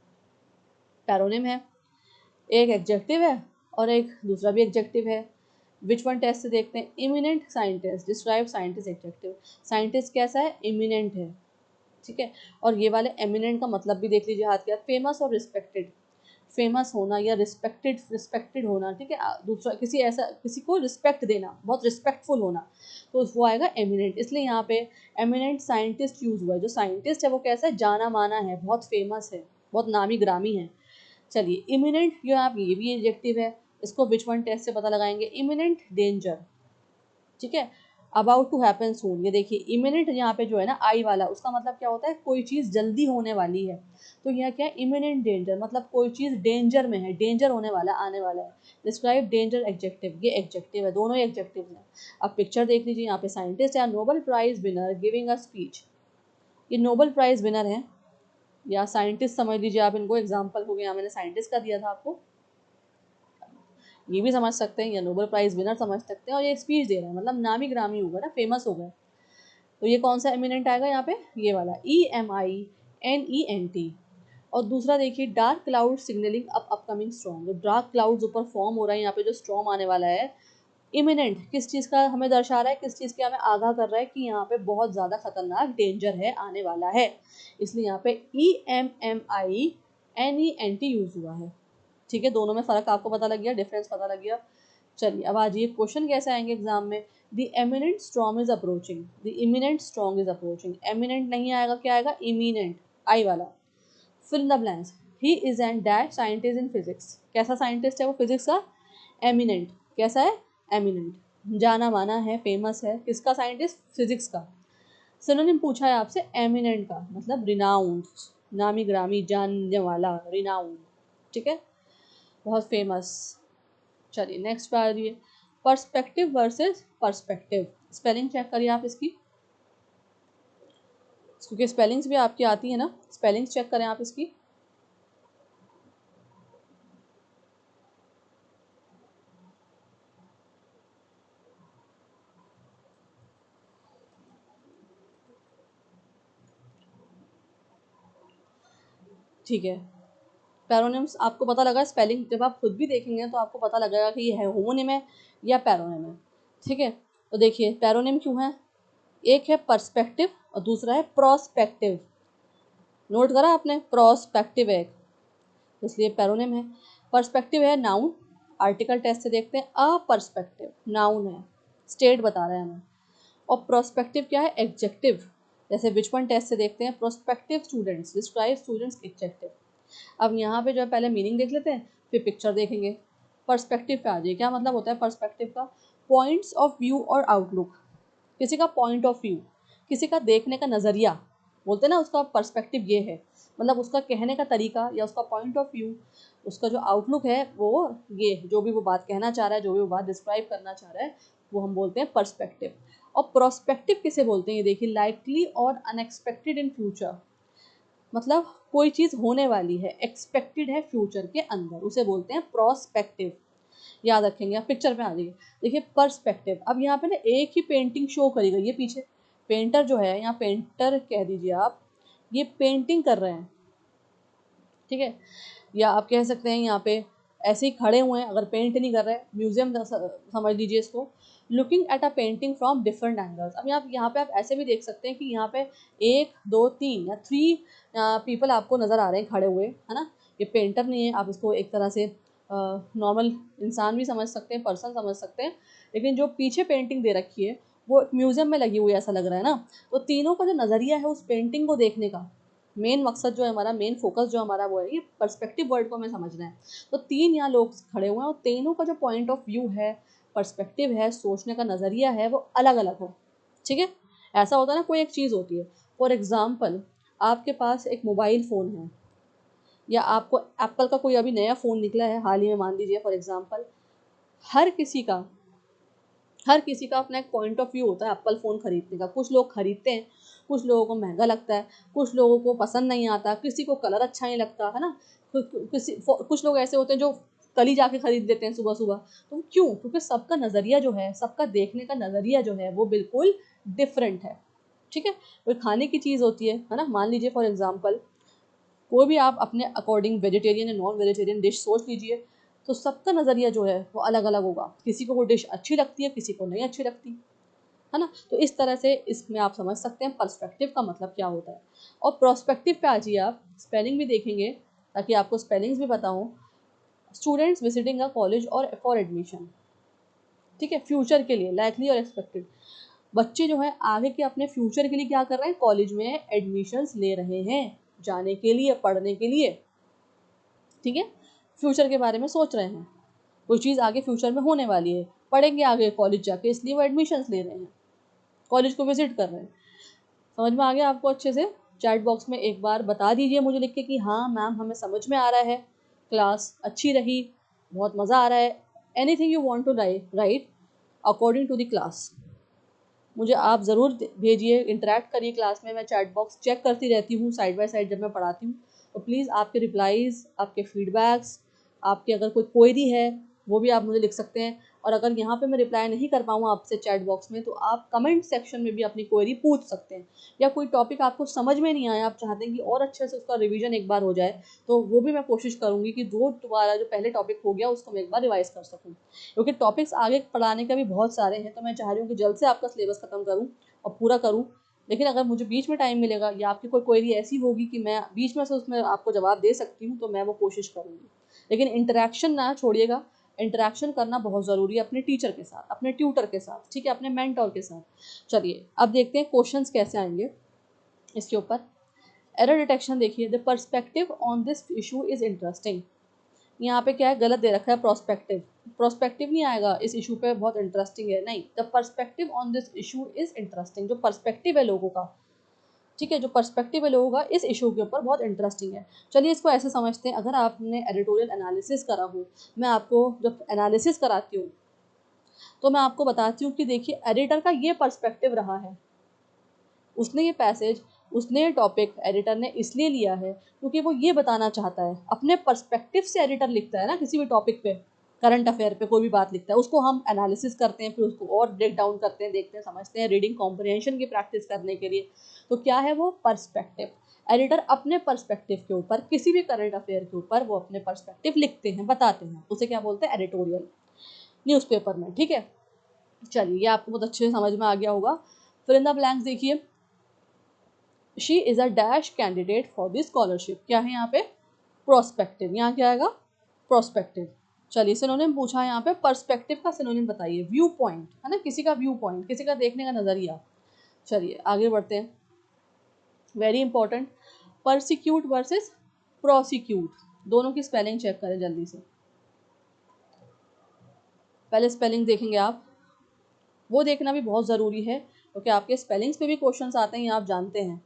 पैरोनिम है, एक एडजेक्टिव है और एक दूसरा भी एडजेक्टिव है। विच वन टेस्ट से देखते हैं। Eminent scientist, describe scientist adjective. Scientist कैसा है? इमिनेंट है। ठीक है, और ये वाले एमिनेंट का मतलब भी देख लीजिए हाथ के हाथ, फेमस और रिस्पेक्टेड। फेमस होना या रिस्पेक्टेड, रिस्पेक्टेड होना। ठीक है, दूसरा किसी ऐसा, किसी को रिस्पेक्ट देना, बहुत रिस्पेक्टफुल होना, तो वो आएगा एमिनेंट। इसलिए यहाँ पे एमिनेंट साइंटिस्ट यूज हुआ है। जो साइंटिस्ट है वो कैसा है? जाना माना है, बहुत फेमस है, बहुत नामी ग्रामी है। चलिए इमिनेंट, जो आप, ये भी एडजेक्टिव है, इसको विच वन टेस्ट से पता लगाएंगे। Imminent danger. ठीक है, अबाउट टू हैपन सून, ये देखिए इमिनेंट यहाँ पे जो है ना आई वाला, उसका मतलब क्या होता है? कोई चीज़ जल्दी होने वाली है। तो यह क्या है? इमिनेंट डेंजर मतलब कोई चीज़ डेंजर में है, डेंजर होने वाला, आने वाला है। डिस्क्राइब डेंजर एडजेक्टिव, ये एडजेक्टिव है, दोनों एडजेक्टिव हैं। अब पिक्चर देख लीजिए, यहाँ पे साइंटिस्ट है, Nobel prize winner giving a speech. ये नोबेल प्राइज़ विनर हैं या साइंटिस्ट समझ लीजिए आप इनको, एग्जाम्पल हो गया, मैंने साइंटिस्ट का दिया था आपको, ये भी समझ सकते हैं, या नोबेल प्राइज़ विनर समझ सकते हैं, और ये स्पीच दे रहे हैं मतलब नामी ग्रामी होगा ना, फेमस हो गए। तो ये कौन सा एमिनेंट आएगा यहाँ पे, ये वाला EMINENT। और दूसरा देखिए dark cloud signalling upcoming storm, जो डार्क क्लाउड्स ऊपर फॉर्म हो रहा है यहाँ पे, जो स्टॉर्म आने वाला है, इमिनेंट किस चीज़ का हमें दर्शा रहा है, किस चीज़ के हमें आगाह कर रहा है कि यहाँ पे बहुत ज़्यादा खतरनाक डेंजर है आने वाला है, इसलिए यहाँ पे EMMINENT यूज़ हुआ है। ठीक है, दोनों में फ़र्क आपको पता लग गया, डिफरेंस पता लग गया। चलिए अब आ जाइए, क्वेश्चन कैसे आएंगे एग्जाम में, the eminent storm is approaching, the imminent storm is approaching, eminent नहीं आएगा, क्या आएगा, इमिनेंट, आई वाला। Fill the blanks, he is an dash scientist in physics, कैसा साइंटिस्ट है वो, फिजिक्स का, एमिनेंट, कैसा है, एमिनेंट, जाना माना है, फेमस है, किसका साइंटिस्ट, फिजिक्स का। सिनोनिम पूछा है आपसे, एमिनेंट का मतलब रिनाउंड, नामी ग्रामी, जानने वाला, रिनाउंड, ठीक है, बहुत फेमस। चलिए नेक्स्ट पे आ रही है, perspective versus perspective, spelling check करिए आप इसकी, क्योंकि स्पेलिंग्स भी आपकी आती है ना, स्पेलिंग्स चेक करें आप इसकी। ठीक है, पैरोनिम्स आपको पता लगा, स्पेलिंग जब आप खुद भी देखेंगे तो आपको पता लगेगा कि ये है होमोनिम है या पैरोनिम है। ठीक है, तो देखिए पैरोनिम क्यों है, एक है पर्सपेक्टिव और दूसरा है प्रोस्पेक्टिव, नोट करा आपने, प्रोस्पेक्टिव है इसलिए पैरोनिम है। पर्सपेक्टिव है नाउन, आर्टिकल टेस्ट से देखते हैं, अ पर्सपेक्टिव नाउन है, स्टेट बता रहे हैं हमें, और प्रोस्पेक्टिव क्या है, एडजेक्टिव, जैसे विच वन टेस्ट से देखते हैं, prospective students describe students adjective. अब यहाँ पे जो है पहले मीनिंग देख लेते हैं, फिर पिक्चर देखेंगे। पर्सपेक्टिव पे आ जाइए, क्या मतलब होता है पर्सपेक्टिव का, पॉइंट्स ऑफ व्यू और आउटलुक, किसी का पॉइंट ऑफ व्यू, किसी का देखने का नज़रिया, बोलते हैं ना उसका पर्सपेक्टिव ये है, मतलब उसका कहने का तरीका या उसका पॉइंट ऑफ व्यू, उसका जो आउटलुक है वो, ये जो भी वो बात कहना चाह रहा है, जो भी वो बात डिस्क्राइब करना चाह रहा है, वो हम बोलते हैं पर्सपेक्टिव। और प्रोस्पेक्टिव किसे बोलते हैं, ये देखिए, लाइकली और अनएक्सपेक्टेड इन फ्यूचर, मतलब कोई चीज़ होने वाली है, एक्सपेक्टेड है फ्यूचर के अंदर, उसे बोलते हैं प्रोस्पेक्टिव, याद रखेंगे। आप पिक्चर पे आ जाइए, देखिए पर्सपेक्टिव, अब यहाँ पे ना एक ही पेंटिंग शो करी गई है पीछे, पेंटर जो है, यहाँ पेंटर कह दीजिए आप, ये पेंटिंग कर रहे हैं, ठीक है, या आप कह सकते हैं यहाँ पे ऐसे ही खड़े हुए हैं, अगर पेंट नहीं कर रहे, म्यूजियम समझ लीजिए इसको, looking at a painting from different angles. अब यहाँ पे आप ऐसे भी देख सकते हैं कि यहाँ पे एक दो तीन या थ्री पीपल आपको नज़र आ रहे हैं खड़े हुए, है ना, ये पेंटर नहीं है, आप इसको एक तरह से नॉर्मल इंसान भी समझ सकते हैं, पर्सन समझ सकते हैं, लेकिन जो पीछे पेंटिंग दे रखी है वो म्यूजियम में लगी हुई है ऐसा लग रहा है ना। तो तीनों का जो नज़रिया है उस पेंटिंग को देखने का, मेन मकसद जो है हमारा, मेन फोकस जो हमारा वो है, ये पर्सपेक्टिव वर्ड को हमें समझना है। तो तीन यहाँ लोग खड़े हुए हैं और तीनों का जो पॉइंट ऑफ व्यू है, पर्सपेक्टिव है, सोचने का नज़रिया है, वो अलग अलग हो। ठीक है, ऐसा होता है ना, कोई एक चीज़ होती है, फॉर एग्जाम्पल आपके पास एक मोबाइल फ़ोन है, या आपको एप्पल का कोई अभी नया फ़ोन निकला है हाल ही में, मान लीजिए फॉर एग्जाम्पल, हर किसी का हर किसी का अपना एक पॉइंट ऑफ व्यू होता है एप्पल फ़ोन खरीदने का। कुछ लोग खरीदते हैं, कुछ लोगों को महंगा लगता है, कुछ लोगों को पसंद नहीं आता, किसी को कलर अच्छा नहीं लगता, है ना, कुछ लोग ऐसे होते हैं जो कल ही जाके खरीद देते हैं सुबह सुबह। तो क्यों, क्योंकि सबका नज़रिया जो है, सबका देखने का नज़रिया जो है वो बिल्कुल डिफरेंट है। ठीक है, कोई खाने की चीज़ होती है ना, मान लीजिए फॉर एग्जाम्पल कोई भी आप अपने अकॉर्डिंग वेजिटेरियन या नॉन वेजिटेरियन डिश सोच लीजिए, तो सबका नज़रिया जो है वो अलग अलग होगा, किसी को वो डिश अच्छी लगती है, किसी को नहीं अच्छी लगती, है ना। तो इस तरह से इसमें आप समझ सकते हैं पर्सपेक्टिव का मतलब क्या होता है। और प्रोस्पेक्टिव पे आ जाइए, आप स्पेलिंग भी देखेंगे ताकि आपको स्पेलिंग्स भी पता हो। स्टूडेंट्स विजिटिंग अ कॉलेज और फॉर एडमिशन, ठीक है, फ्यूचर के लिए, लाइकली और एक्सपेक्टेड, बच्चे जो है आगे के अपने फ्यूचर के लिए क्या कर रहे हैं, कॉलेज में एडमिशन्स ले रहे हैं, जाने के लिए, पढ़ने के लिए, ठीक है, फ्यूचर के बारे में सोच रहे हैं, कोई चीज़ आगे फ्यूचर में होने वाली है, पढ़ेंगे आगे कॉलेज जाके, इसलिए वो एडमिशन्स ले रहे हैं, कॉलेज को विजिट कर रहे हैं। समझ में आ गया आपको अच्छे से। चैट बॉक्स में एक बार बता दीजिए मुझे लिख के कि हाँ मैम हमें समझ में आ रहा है, क्लास अच्छी रही, बहुत मज़ा आ रहा है, anything you want to write according to the class. मुझे आप ज़रूर भेजिए, इंटरेक्ट करिए क्लास में। मैं चैट बॉक्स चेक करती रहती हूँ साइड बाय साइड जब मैं पढ़ाती हूँ। तो प्लीज़ आपके रिप्लाईज़, आपके फीडबैक्स, आपकी अगर कोई क्वेरी है वो भी आप मुझे लिख सकते हैं। और अगर यहाँ पे मैं रिप्लाई नहीं कर पाऊँ आपसे चैट बॉक्स में, तो आप कमेंट सेक्शन में भी अपनी क्वेरी पूछ सकते हैं। या कोई टॉपिक आपको समझ में नहीं आया, आप चाहते हैं कि और अच्छे से उसका रिवीजन एक बार हो जाए, तो वो भी मैं कोशिश करूँगी कि जो तुम्हारा जो पहले टॉपिक हो गया उसको मैं एक बार रिवाइज़ कर सकूँ। क्योंकि टॉपिक्स आगे पढ़ाने का भी बहुत सारे हैं, तो मैं चाह रही हूँ कि जल्द से आपका सिलेबस खत्म करूँ और पूरा करूँ। लेकिन अगर मुझे बीच में टाइम मिलेगा या आपकी कोई क्वेरी ऐसी होगी कि मैं बीच में से उसमें आपको जवाब दे सकती हूँ, तो मैं वो कोशिश करूँगी। लेकिन इंटरेक्शन ना छोड़िएगा, इंटरेक्शन करना बहुत ज़रूरी है अपने टीचर के साथ, अपने ट्यूटर के साथ, ठीक है, अपने मेंटोर के साथ। चलिए अब देखते हैं क्वेश्चंस कैसे आएंगे इसके ऊपर। एरर डिटेक्शन देखिए, the perspective on this issue is interesting. यहाँ पे क्या है, गलत दे रखा है प्रोस्पेक्टिव। प्रोस्पेक्टिव नहीं आएगा, इस इशू पे बहुत इंटरेस्टिंग है, नहीं, the perspective on this issue is interesting. जो पर्सपेक्टिव है लोगों का, ठीक है, जो पर्सपेक्टिव है लोगों का इस इशू के ऊपर बहुत इंटरेस्टिंग है। चलिए इसको ऐसे समझते हैं, अगर आपने एडिटोरियल एनालिसिस करा हो, मैं आपको जब एनालिसिस कराती हूँ तो मैं आपको बताती हूँ कि देखिए एडिटर का ये पर्सपेक्टिव रहा है, उसने ये पैसेज, उसने ये टॉपिक एडिटर ने इसलिए लिया है क्योंकि वो ये बताना चाहता है। अपने पर्सपेक्टिव से एडिटर लिखता है ना किसी भी टॉपिक पे, करंट अफेयर पे कोई भी बात लिखता है, उसको हम एनालिसिस करते हैं, फिर उसको और ब्रेक डाउन करते हैं, देखते हैं, समझते हैं, रीडिंग कॉम्प्रिहेंशन की प्रैक्टिस करने के लिए। तो क्या है वो पर्सपेक्टिव। एडिटर अपने पर्सपेक्टिव के ऊपर किसी भी करंट अफेयर के ऊपर वो अपने पर्सपेक्टिव लिखते हैं, बताते हैं, उसे क्या बोलते हैं, एडिटोरियल, न्यूज़पेपर में, ठीक है। चलिए ये आपको बहुत अच्छे से समझ में आ गया होगा। फिर इन द ब्लैंक्स देखिए, she is a dash candidate for the scholarship. क्या है यहाँ पे, प्रोस्पेक्टिव, यहाँ क्या आएगा, प्रोस्पेक्टिव। चलिए सिनोनिम पूछा है यहाँ पे, पर्सपेक्टिव का सिनोनिम बताइए, व्यू पॉइंट है ना, किसी का व्यू पॉइंट, किसी का देखने का नजरिया। चलिए आगे बढ़ते हैं, very important, persecute versus prosecute, दोनों की स्पेलिंग चेक करें जल्दी से। पहले स्पेलिंग देखेंगे आप, वो देखना भी बहुत ज़रूरी है क्योंकि आपके स्पेलिंग्स पे भी क्वेश्चंस आते हैं, ये आप जानते हैं।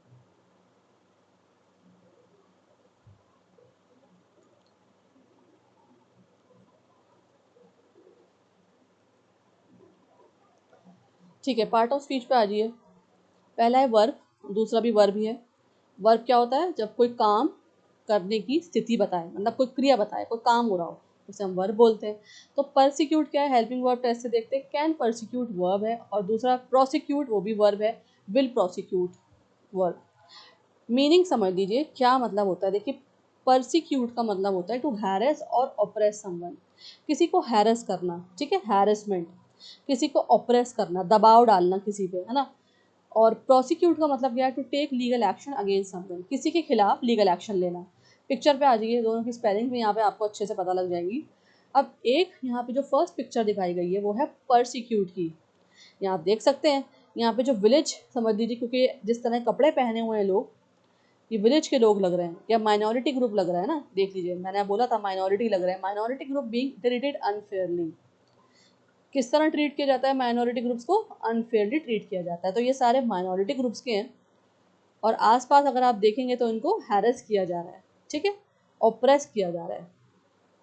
ठीक है, पार्ट ऑफ स्पीच पे आ जाइए। पहला है वर्ब, दूसरा भी वर्ब ही है। वर्ब क्या होता है, जब कोई काम करने की स्थिति बताए, मतलब कोई क्रिया बताए, कोई काम हो रहा हो, उसे हम वर्ब बोलते हैं। तो परसिक्यूट क्या है, हेल्पिंग वर्ब टेस्ट से देखते हैं, कैन परसिक्यूट वर्ब है, और दूसरा प्रोसिक्यूट, वो भी वर्ब है, विल प्रोसिक्यूट वर्ब। मीनिंग समझ लीजिए क्या मतलब होता है, देखिए परसिक्यूट का मतलब होता है टू हैरेस और ऑपरेस समवन, किसी को हैरेस करना, ठीक है, हैरेसमेंट, किसी को ऑपरेस करना, दबाव डालना किसी पे, है ना। और प्रोसिक्यूट का मतलब क्या है, to take legal action against someone, किसी के खिलाफ लीगल एक्शन लेना। पिक्चर पे आ जाइए, दोनों की स्पेलिंग भी यहाँ पे आपको अच्छे से पता लग जाएगी। अब एक यहाँ पे जो फर्स्ट पिक्चर दिखाई गई है वो है परसिक्यूट की। यहाँ आप देख सकते हैं, यहाँ पे जो विलेज समझ लीजिए, क्योंकि जिस तरह कपड़े पहने हुए हैं लोग, ये विलेज के लोग लग रहे हैं, या माइनॉरिटी ग्रुप लग रहा है ना, देख लीजिए, मैंने बोला था माइनॉरिटी लग रहा है, minority group being treated unfairly. किस तरह ट्रीट किया जाता है माइनॉरिटी ग्रुप्स को, अनफेयरली ट्रीट किया जाता है। तो ये सारे माइनॉरिटी ग्रुप्स के हैं, और आसपास अगर आप देखेंगे तो इनको हैरेस किया जा रहा है, ठीक है, ऑप्रेस किया जा रहा है।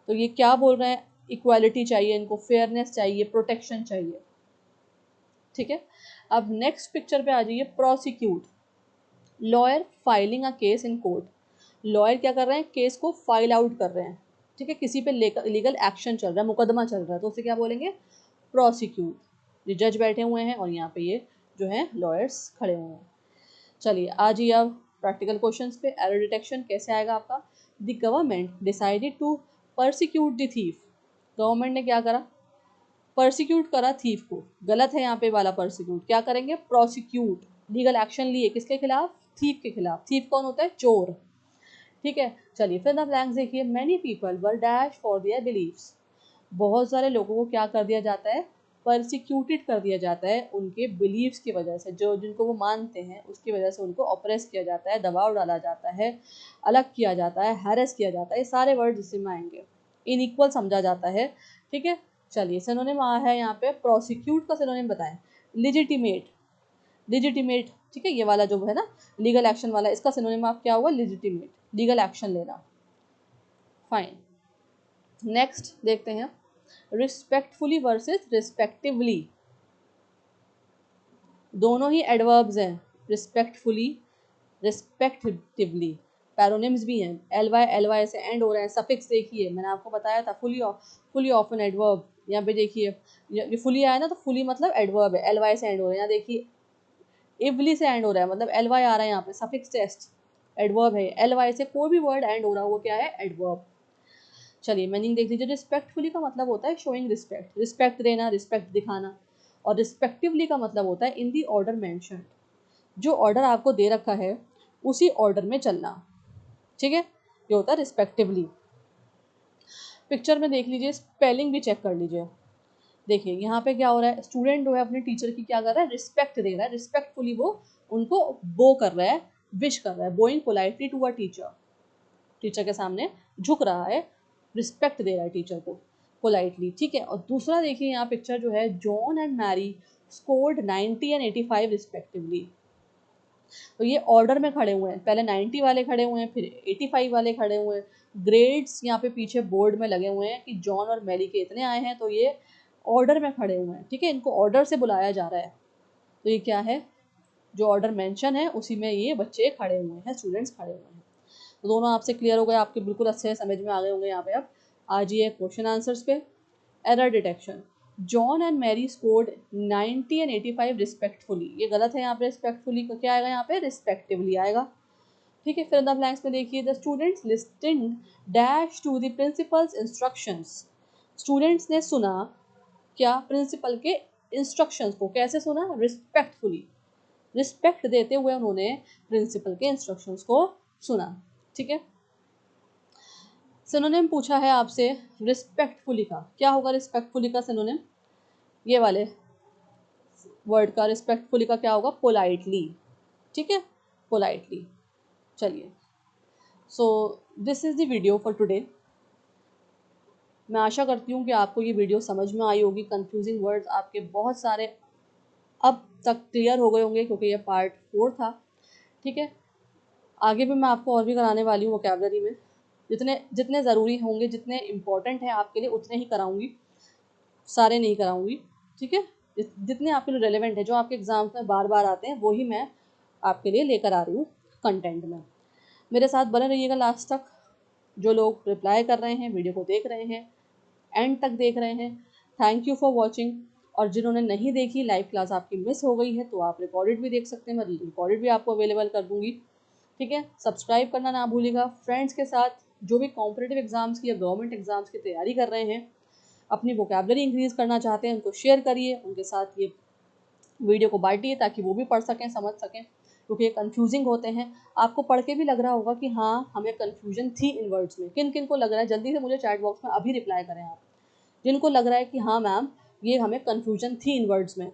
तो ये क्या बोल रहे हैं, इक्वालिटी चाहिए इनको, फेयरनेस चाहिए, प्रोटेक्शन चाहिए, ठीक है। अब नेक्स्ट पिक्चर पे आ जाइए, prosecute, lawyer filing a case in court. Lawyer क्या कर रहे हैं, केस को फाइल आउट कर रहे हैं, ठीक है, किसी पे लीगल एक्शन चल रहा है, मुकदमा चल रहा है, तो उसे क्या बोलेंगे, प्रोसिक्यूट। ये जज बैठे हुए हैं और यहाँ पे ये जो है लॉयर्स खड़े हुए हैं। चलिए आ जाइए अब प्रैक्टिकल क्वेश्चंस पे। एरर डिटेक्शन कैसे आएगा आपका, the government decided to persecute the thief. Government ने क्या करा, परसिक्यूट करा थीफ को, गलत है यहाँ पे वाला परसिक्यूट, क्या करेंगे, प्रोसिक्यूट, लीगल एक्शन लिए किसके खिलाफ, थीफ के खिलाफ। थीफ कौन होता है, चोर, ठीक है। चलिए फिर द ब्लैंक्स देखिए, many people were dash for their believes. बहुत सारे लोगों को क्या कर दिया जाता है, परसिक्यूटेड कर दिया जाता है उनके बिलीव्स की वजह से, जो जिनको वो मानते हैं उसकी वजह से उनको ऑपरेस किया जाता है, दबाव डाला जाता है, अलग किया जाता है, हैरेस किया जाता है, ये सारे वर्ड जिससे में आएंगे। इनइक्वल समझा जाता है, ठीक है। चलिए सिनोनिम आ है यहाँ पे, प्रोसिक्यूट का सिनोनिम बताएं, लिजिटिमेट, लिजिटिमेट, ठीक है, ये वाला जो है ना लीगल एक्शन वाला, इसका सिनोनिम आप क्या होगा, लिजिटिमेट, लीगल एक्शन लेना, फाइन। नेक्स्ट देखते हैं, रिस्पेक्टफुली वर्सेस रिस्पेक्टिवली। दोनों ही एडवर्ब्स हैं, रिस्पेक्टफुली, रिस्पेक्टिवली। पैरोनिम्स भी हैं, एल वाई से एंड हो रहे हैं। सफिक्स देखिए, मैंने आपको बताया था फुली ऑफ एन एडवर्ब। यहाँ पे देखिए ये फुली आया ना, तो फुली मतलब एडवर्ब है, एल वाई से एंड हो रहे हैं। यहाँ देखिए इवली से एंड हो रहा है, मतलब एल वाई आ रहा है यहाँ पे, सफिक्स टेस्ट एडवर्ब है। एल वाई से कोई भी वर्ड एंड हो रहा है वो क्या है, एडवर्ब। चलिए मीनिंग देख लीजिए। रिस्पेक्टफुली का मतलब होता है शोइंग रिस्पेक्ट, रिस्पेक्ट देना, रिस्पेक्ट दिखाना। और रिस्पेक्टिवली का मतलब होता है इन दी ऑर्डर मेंशन, जो ऑर्डर आपको दे रखा है उसी ऑर्डर में चलना। ठीक है, ये होता है रिस्पेक्टिवली। पिक्चर में देख लीजिए, स्पेलिंग भी चेक कर लीजिए। देखिए यहाँ पे क्या हो रहा है, स्टूडेंट जो है अपने टीचर की क्या कर रहा है, रिस्पेक्ट दे रहा है। रिस्पेक्टफुली वो उनको बो कर रहा है, विश कर रहा है, bowing politely to a teacher. Teacher के सामने झुक रहा है, रिस्पेक्ट दे रहा है टीचर को पोलाइटली। ठीक है, और दूसरा देखिए यहाँ पिक्चर जो है, John and Mary scored 90 and 85 respectively. तो ये ऑर्डर में खड़े हुए हैं, पहले 90 वाले खड़े हुए हैं, फिर 85 वाले खड़े हुए हैं। ग्रेड्स यहाँ पे पीछे बोर्ड में लगे हुए हैं कि जॉन और मैरी के इतने आए हैं, तो ये ऑर्डर में खड़े हुए हैं। ठीक है, इनको ऑर्डर से बुलाया जा रहा है। तो ये क्या है, जो ऑर्डर मेंशन है उसी में ये बच्चे खड़े हुए हैं, स्टूडेंट्स खड़े हुए हैं। तो दोनों आपसे क्लियर हो गए, आपके बिल्कुल अच्छे समझ में आ गए होंगे। यहाँ पे अब आ जाइए क्वेश्चन आंसर्स पे। Error detection, John and Mary scored 90 and 85 respectfully, ये गलत है। यहाँ पे रिस्पेक्टफुली को क्या आएगा, यहाँ पे रिस्पेक्टिवली आएगा। ठीक है, फिर इन द ब्लैंक्स में देखिए, the students listened dash to the principal's instructions. Students ने सुना क्या, प्रिंसिपल के इंस्ट्रक्शंस को। कैसे सुना, रिस्पेक्टफुली, रिस्पेक्ट देते हुए उन्होंने प्रिंसिपल के इंस्ट्रक्शंस को सुना। ठीक है, सिनोनिम पूछा है आपसे रिस्पेक्टफुली का, क्या होगा रिस्पेक्टफुली का सिनोनिम, ये वाले वर्ड का रिस्पेक्टफुली का क्या होगा, पोलाइटली। ठीक है, पोलाइटली। चलिए, so this is the video for today. मैं आशा करती हूँ कि आपको ये वीडियो समझ में आई होगी। कंफ्यूजिंग वर्ड्स आपके बहुत सारे अब तक क्लियर हो गए होंगे, क्योंकि ये पार्ट 4 था। ठीक है, आगे भी मैं आपको और भी कराने वाली हूँ वोकैबलरी में, जितने जितने ज़रूरी होंगे, जितने इम्पोर्टेंट हैं आपके लिए उतने ही कराऊंगी, सारे नहीं कराऊंगी। ठीक है, जितने आपके लिए रेलेवेंट है, जो आपके एग्जाम्स में बार बार आते हैं, वही मैं आपके लिए लेकर आ रही हूँ कंटेंट में। मेरे साथ बने रहिएगा लास्ट तक। जो लोग रिप्लाई कर रहे हैं, वीडियो को देख रहे हैं, एंड तक देख रहे हैं, थैंक यू फॉर वॉचिंग। और जिन्होंने नहीं देखी, लाइव क्लास आपकी मिस हो गई है, तो आप रिकॉर्डेड भी देख सकते हैं, मैं रिकॉर्डेड भी आपको अवेलेबल कर दूंगी। ठीक है, सब्सक्राइब करना ना भूलिएगा। फ्रेंड्स के साथ जो भी कॉम्पिटिटिव एग्जाम्स की या गवर्नमेंट एग्जाम्स की तैयारी कर रहे हैं, अपनी वोकैबलरी इंक्रीज़ करना चाहते हैं, उनको शेयर करिए, उनके साथ ये वीडियो को बांटिए, ताकि वो भी पढ़ सकें, समझ सकें, क्योंकि ये कन्फ्यूजिंग होते हैं। आपको पढ़ के भी लग रहा होगा कि हाँ, हमें कन्फ्यूजन थी इन वर्ड्स में। किन किन को लग रहा है, जल्दी से मुझे चैट बॉक्स में अभी रिप्लाई करें आप, जिनको लग रहा है कि हाँ मैम, ये हमें कन्फ्यूजन थी इन वर्ड्स में।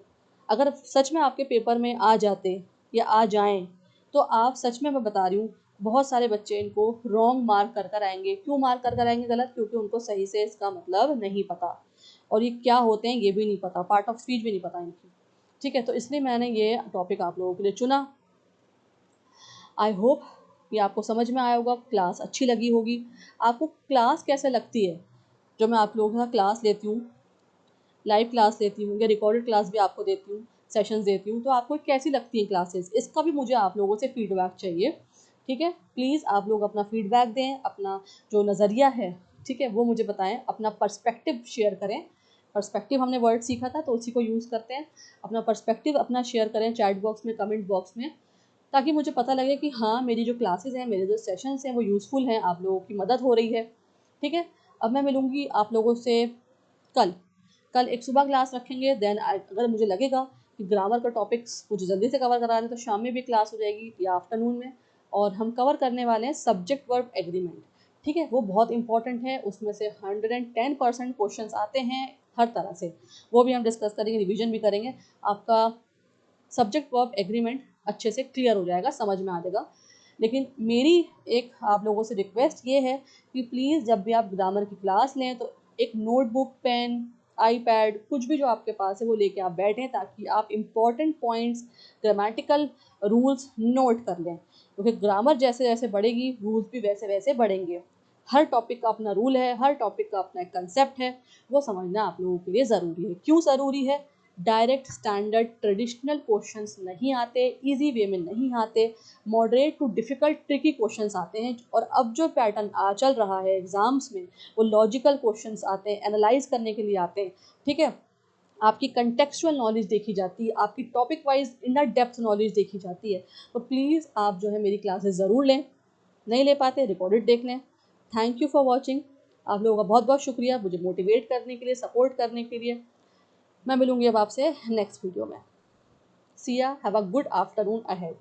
अगर सच में आपके पेपर में आ जाते या आ जाएं, तो आप सच में, मैं बता रही हूँ, बहुत सारे बच्चे इनको रॉन्ग मार्क कर कर आएंगे। क्यों मार्क कर कर आएंगे गलत, क्योंकि उनको सही से इसका मतलब नहीं पता, और ये क्या होते हैं ये भी नहीं पता, पार्ट ऑफ स्पीच भी नहीं पता इनकी। ठीक है, तो इसलिए मैंने ये टॉपिक आप लोगों के लिए चुना। आई होप ये आपको समझ में आया होगा, क्लास अच्छी लगी होगी। आपको क्लास कैसे लगती है, जो मैं आप लोगों के साथ क्लास लेती हूँ, लाइव क्लास लेती हूँ या रिकॉर्डेड क्लास भी आपको देती हूँ, सेशंस देती हूँ, तो आपको कैसी लगती हैं क्लासेस, इसका भी मुझे आप लोगों से फीडबैक चाहिए। ठीक है, प्लीज़ आप लोग अपना फीडबैक दें, अपना जो नज़रिया है, ठीक है, वो मुझे बताएं, अपना पर्सपेक्टिव शेयर करें। पर्सपेक्टिव हमने वर्ड सीखा था, तो उसी को यूज़ करते हैं। अपना पर्सपेक्टिव अपना शेयर करें चैट बॉक्स में, कमेंट बॉक्स में, ताकि मुझे पता लगे कि हाँ, मेरी जो क्लासेस हैं, मेरे जो सेशंस हैं, वो यूज़फुल हैं, आप लोगों की मदद हो रही है। ठीक है, अब मैं मिलूँगी आप लोगों से कल। कल एक सुबह क्लास रखेंगे, देन अगर मुझे लगेगा कि ग्रामर का टॉपिक्स मुझे जल्दी से कवर कराना है, तो शाम में भी क्लास हो जाएगी या आफ्टरनून में। और हम कवर करने वाले हैं सब्जेक्ट वर्ब एग्रीमेंट। ठीक है, वो बहुत इंपॉर्टेंट है, उसमें से 110% क्वेश्चंस आते हैं हर तरह से, वो भी हम डिस्कस करेंगे, रिविजन भी करेंगे। आपका सब्जेक्ट वर्ब एग्रीमेंट अच्छे से क्लियर हो जाएगा, समझ में आ जाएगा। लेकिन मेरी एक आप लोगों से रिक्वेस्ट ये है कि प्लीज़ जब भी आप ग्रामर की क्लास लें, तो एक नोटबुक, पेन, आईपैड, कुछ भी जो आपके पास है वो लेके आप बैठें, ताकि आप important points, grammatical rules note कर लें, क्योंकि ग्रामर जैसे जैसे बढ़ेगी, रूल्स भी वैसे वैसे बढ़ेंगे। हर टॉपिक का अपना रूल है, हर टॉपिक का अपना एक कंसेप्ट है, वो समझना आप लोगों के लिए ज़रूरी है। क्यों ज़रूरी है, डायरेक्ट स्टैंडर्ड ट्रेडिशनल क्वेश्चंस नहीं आते, इजी वे में नहीं आते, moderate too difficult tricky questions आते हैं। और अब जो पैटर्न चल रहा है एग्ज़ाम्स में, वो लॉजिकल क्वेश्चंस आते हैं, एनालाइज करने के लिए आते हैं, ठीक है। आपकी कंटेक्चुअल नॉलेज देखी जाती है, आपकी topic wise in depth knowledge देखी जाती है। तो प्लीज़ आप जो है मेरी क्लासेस ज़रूर लें, नहीं ले पाते रिकॉर्डेड देख लें। Thank you for watching. आप लोगों का बहुत बहुत शुक्रिया मुझे मोटिवेट करने के लिए, सपोर्ट करने के लिए। मैं मिलूंगी अब आपसे नेक्स्ट वीडियो में। सी या, have a good afternoon ahead.